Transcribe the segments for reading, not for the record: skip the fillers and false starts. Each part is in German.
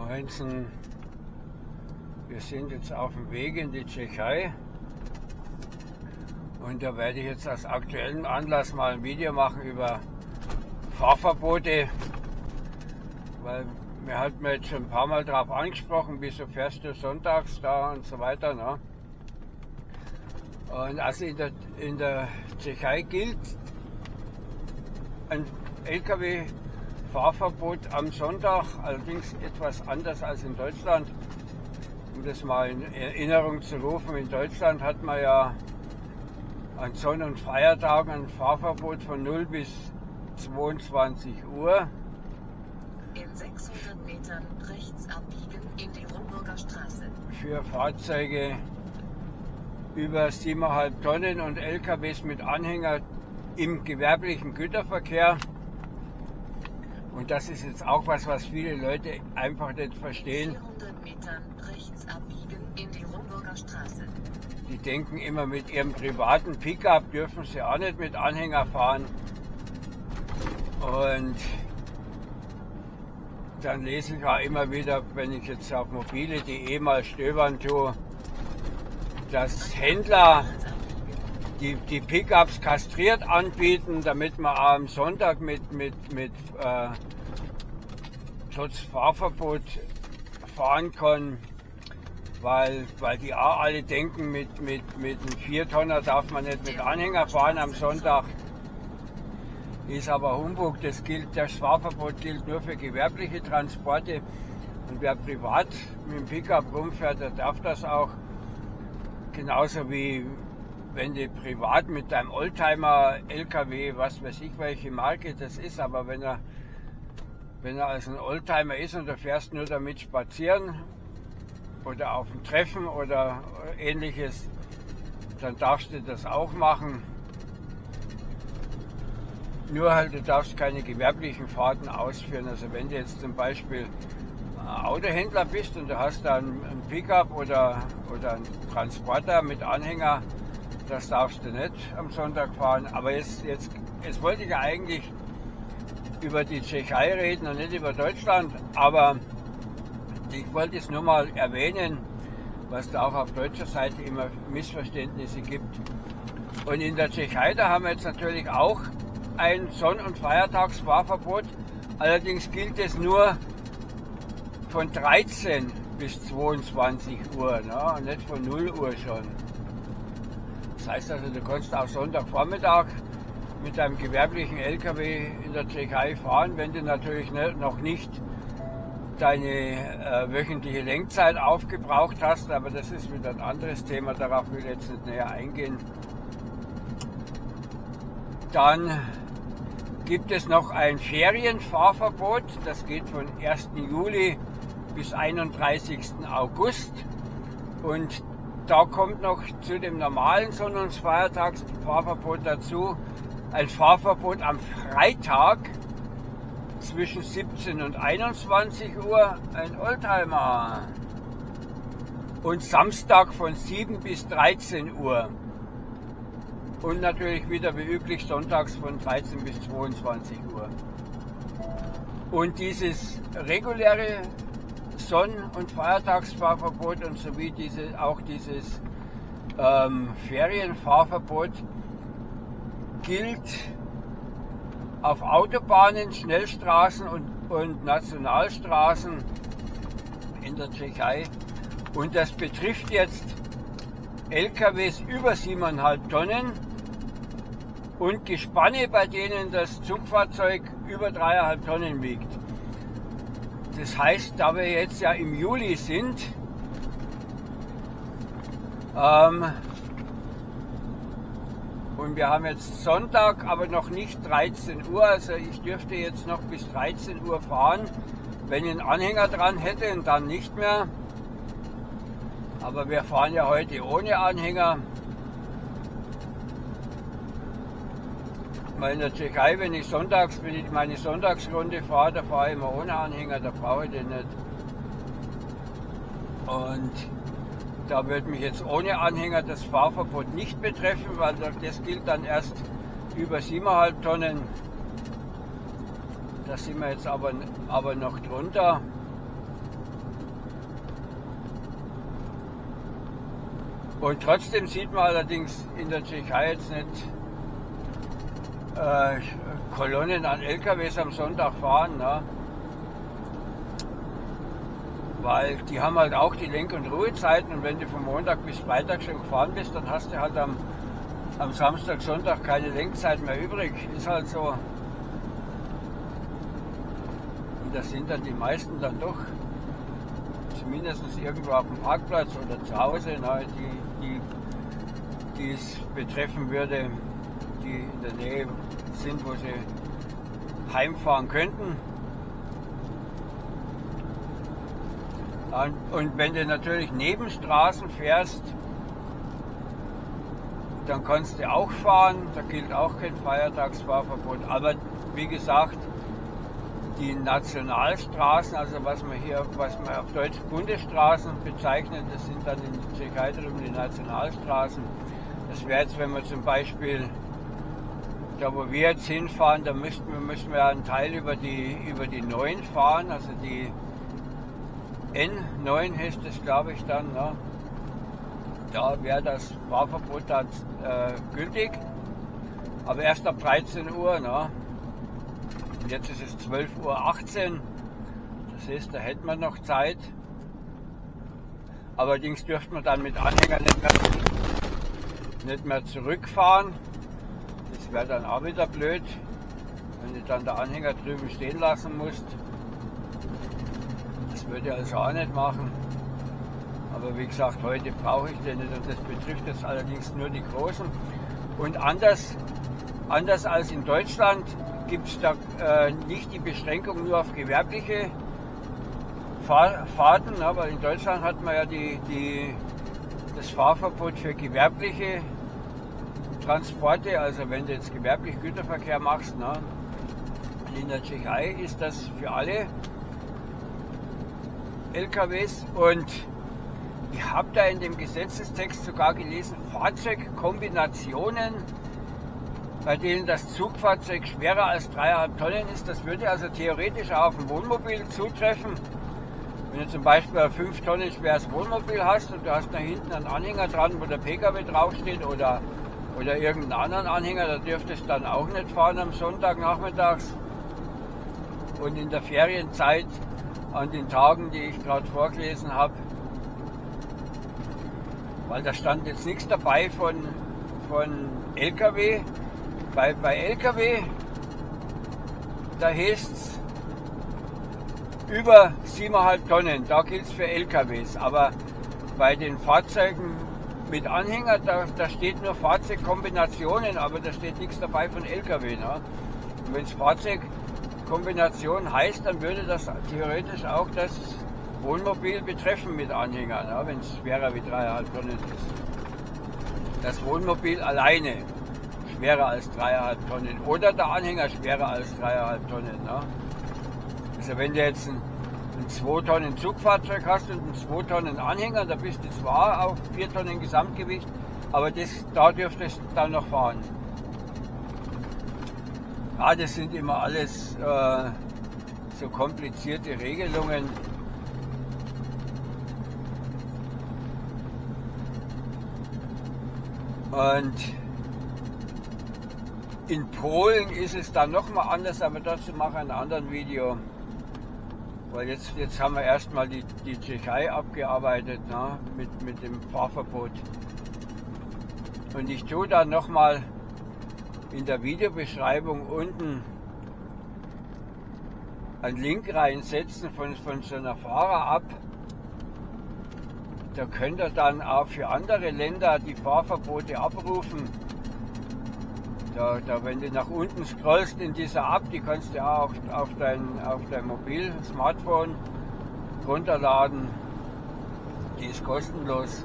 Moinsen, wir sind jetzt auf dem Weg in die Tschechei und da werde ich jetzt aus aktuellem Anlass mal ein Video machen über Fahrverbote, weil mir hat mir jetzt schon ein paar Mal darauf angesprochen, wieso fährst du sonntags da und so weiter. Ne? Und also in der Tschechei gilt ein LKW-Fahrverbot am Sonntag, allerdings etwas anders als in Deutschland. Um das mal in Erinnerung zu rufen, in Deutschland hat man ja an Sonn- und Feiertagen ein Fahrverbot von 0 bis 22 Uhr. In 600 Metern rechts abbiegen in die Rumburger Straße. Für Fahrzeuge über 7,5 Tonnen und LKWs mit Anhänger im gewerblichen Güterverkehr. Und das ist jetzt auch was viele Leute einfach nicht verstehen. 400 Metern rechts abbiegen in die Rumburger Straße. Die denken immer, mit ihrem privaten Pickup dürfen sie auch nicht mit Anhänger fahren. Und dann lese ich auch immer wieder, wenn ich jetzt auf mobile.de mal stöbern tue, dass Händler die Pickups kastriert anbieten, damit man am Sonntag trotz Fahrverbot fahren kann, weil die auch alle denken, mit einem 4-Tonner darf man nicht mit Anhänger fahren am Sonntag. Ist aber Humbug, das Fahrverbot gilt nur für gewerbliche Transporte und wer privat mit dem Pickup rumfährt, der darf das auch. Genauso wie wenn du privat mit deinem Oldtimer, LKW, was weiß ich welche Marke das ist, aber wenn er als ein Oldtimer ist und du fährst nur damit spazieren oder auf ein Treffen oder ähnliches, dann darfst du das auch machen. Nur halt, du darfst keine gewerblichen Fahrten ausführen. Also wenn du jetzt zum Beispiel Autohändler bist und du hast da einen Pickup oder einen Transporter mit Anhänger, das darfst du nicht am Sonntag fahren. Aber jetzt wollte ich ja eigentlich über die Tschechei reden und nicht über Deutschland. Aber ich wollte es nur mal erwähnen, was da auch auf deutscher Seite immer Missverständnisse gibt. Und in der Tschechei, da haben wir jetzt natürlich auch ein Sonn- und Feiertagsfahrverbot. Allerdings gilt es nur von 13 bis 22 Uhr, ne? Und nicht von 0 Uhr schon. Das heißt also, du kannst auch Sonntagvormittag mit deinem gewerblichen LKW in der Tschechei fahren, wenn du natürlich noch nicht deine wöchentliche Lenkzeit aufgebraucht hast, aber das ist wieder ein anderes Thema, darauf will ich jetzt nicht näher eingehen. Dann gibt es noch ein Ferienfahrverbot, das geht von 1. Juli bis 31. August und da kommt noch zu dem normalen Sonn- und Feiertagsfahrverbot dazu ein Fahrverbot am Freitag zwischen 17 und 21 Uhr, ein Oldtimer, und Samstag von 7 bis 13 Uhr und natürlich wieder wie üblich sonntags von 13 bis 22 Uhr. Und dieses reguläre Sonn- und Feiertagsfahrverbot und sowie auch dieses Ferienfahrverbot gilt auf Autobahnen, Schnellstraßen und Nationalstraßen in der Tschechei. Und das betrifft jetzt LKWs über 7,5 Tonnen und Gespanne, bei denen das Zugfahrzeug über 3,5 Tonnen wiegt. Das heißt, da wir jetzt ja im Juli sind, und wir haben jetzt Sonntag, aber noch nicht 13 Uhr, also ich dürfte jetzt noch bis 13 Uhr fahren, wenn ich einen Anhänger dran hätte und dann nicht mehr. Aber wir fahren ja heute ohne Anhänger. Weil in der Tschechei, wenn ich meine Sonntagsrunde fahre, da fahre ich immer ohne Anhänger, da brauche ich den nicht. Und da wird mich jetzt ohne Anhänger das Fahrverbot nicht betreffen, weil das gilt dann erst über 7,5 Tonnen. Da sind wir jetzt aber noch drunter. Und trotzdem sieht man allerdings in der Tschechei jetzt nicht Kolonnen an LKWs am Sonntag fahren, ne? Weil die haben halt auch die Lenk- und Ruhezeiten, und wenn du von Montag bis Freitag schon gefahren bist, dann hast du halt am Samstag, Sonntag keine Lenkzeit mehr übrig. Ist halt so. Und das sind dann die meisten dann doch zumindest irgendwo auf dem Parkplatz oder zu Hause, ne, die es betreffen würde, die in der Nähe sind, wo sie heimfahren könnten. Und wenn du natürlich Nebenstraßen fährst, dann kannst du auch fahren, da gilt auch kein Feiertagsfahrverbot. Aber wie gesagt, die Nationalstraßen, also was man auf Deutsch Bundesstraßen bezeichnet, das sind dann in der Tschechei drüben die Nationalstraßen. Das wäre jetzt, wenn wir zum Beispiel, da wo wir jetzt hinfahren, da müssen wir einen Teil über die 9 fahren, also die N9 heißt das, glaube ich, dann. Ne? Da wäre das Fahrverbot dann gültig, aber erst ab 13 Uhr. Ne? Jetzt ist es 12:18 Uhr, das heißt, da hätten wir noch Zeit. Allerdings dürfte man dann mit Anhänger nicht mehr zurückfahren. Das wäre dann auch wieder blöd, wenn du dann der Anhänger drüben stehen lassen musst. Das würde ich also auch nicht machen. Aber wie gesagt, heute brauche ich den nicht, und das betrifft jetzt allerdings nur die Großen. Und anders als in Deutschland gibt es da nicht die Beschränkung nur auf gewerbliche Fahrten, aber in Deutschland hat man ja das Fahrverbot für gewerbliche Transporte, also wenn du jetzt gewerblich Güterverkehr machst. Ne? In der Tschechei ist das für alle LKWs, und ich habe da in dem Gesetzestext sogar gelesen, Fahrzeugkombinationen, bei denen das Zugfahrzeug schwerer als 3,5 Tonnen ist. Das würde also theoretisch auch auf ein Wohnmobil zutreffen. Wenn du zum Beispiel ein 5 Tonnen schweres Wohnmobil hast und du hast da hinten einen Anhänger dran, wo der PKW draufsteht, oder irgendeinen anderen Anhänger, da dürftest du dann auch nicht fahren am Sonntagnachmittags. Und in der Ferienzeit, an den Tagen, die ich gerade vorgelesen habe, weil da stand jetzt nichts dabei von LKW. Bei LKW, da heißt es über 7,5 Tonnen, da gilt es für LKWs. Aber bei den Fahrzeugen mit Anhänger, da steht nur Fahrzeugkombinationen, aber da steht nichts dabei von LKW. Ne? Und wenn es Fahrzeugkombination heißt, dann würde das theoretisch auch das Wohnmobil betreffen mit Anhänger, ne? Wenn es schwerer wie 3,5 Tonnen ist. Das Wohnmobil alleine schwerer als 3,5 Tonnen oder der Anhänger schwerer als 3,5 Tonnen. Ne? Also wenn du jetzt ein 2 Tonnen Zugfahrzeug hast und einen 2 Tonnen Anhänger, da bist du zwar auf 4 Tonnen Gesamtgewicht, aber da dürftest du dann noch fahren. Ja, das sind immer alles so komplizierte Regelungen. Und in Polen ist es dann nochmal anders, aber dazu mache ich einen anderen Video. Weil jetzt haben wir erstmal die Tschechei abgearbeitet, ne, mit dem Fahrverbot. Und ich tue dann nochmal in der Videobeschreibung unten einen Link reinsetzen von so einer Fahrer-App. Da könnt ihr dann auch für andere Länder die Fahrverbote abrufen. Wenn du nach unten scrollst in dieser App, die kannst du auch auf dein Mobil-Smartphone runterladen. Die ist kostenlos.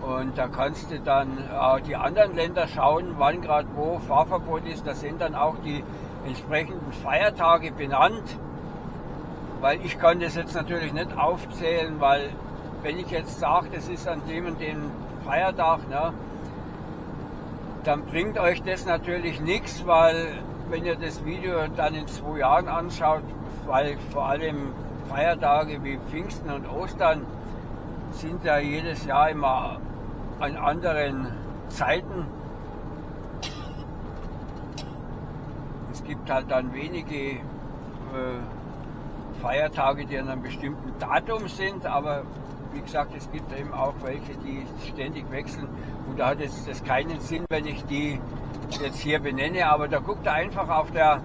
Und da kannst du dann auch die anderen Länder schauen, wann gerade wo Fahrverbot ist. Da sind dann auch die entsprechenden Feiertage benannt. Weil ich kann das jetzt natürlich nicht aufzählen, weil wenn ich jetzt sage, das ist an dem und dem Feiertag, ne, dann bringt euch das natürlich nichts, weil wenn ihr das Video dann in 2 Jahren anschaut, weil vor allem Feiertage wie Pfingsten und Ostern sind ja jedes Jahr immer an anderen Zeiten. Es gibt halt dann wenige Feiertage, die an einem bestimmten Datum sind, aber wie gesagt, es gibt eben auch welche, die ständig wechseln und da hat jetzt das keinen Sinn, wenn ich die jetzt hier benenne, aber da guckt ihr einfach auf der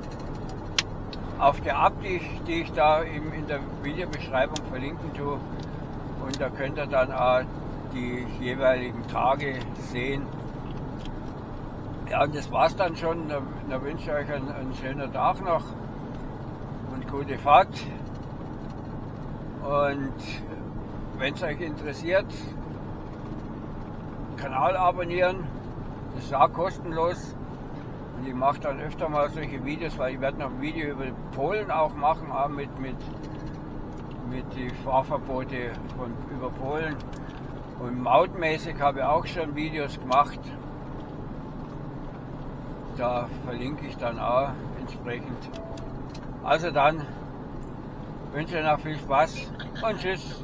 App, die ich da eben in der Videobeschreibung verlinken tue, und da könnt ihr dann auch die jeweiligen Tage sehen. Ja, und das war's dann schon. Da wünsche ich euch einen schönen Tag noch und gute Fahrt. Und wenn es euch interessiert, Kanal abonnieren, das ist auch kostenlos. Und ich mache dann öfter mal solche Videos, weil ich werde noch ein Video über Polen auch machen, auch mit den Fahrverbote über Polen. Und mautmäßig habe ich auch schon Videos gemacht. Da verlinke ich dann auch entsprechend. Also dann wünsche ich noch viel Spaß und tschüss.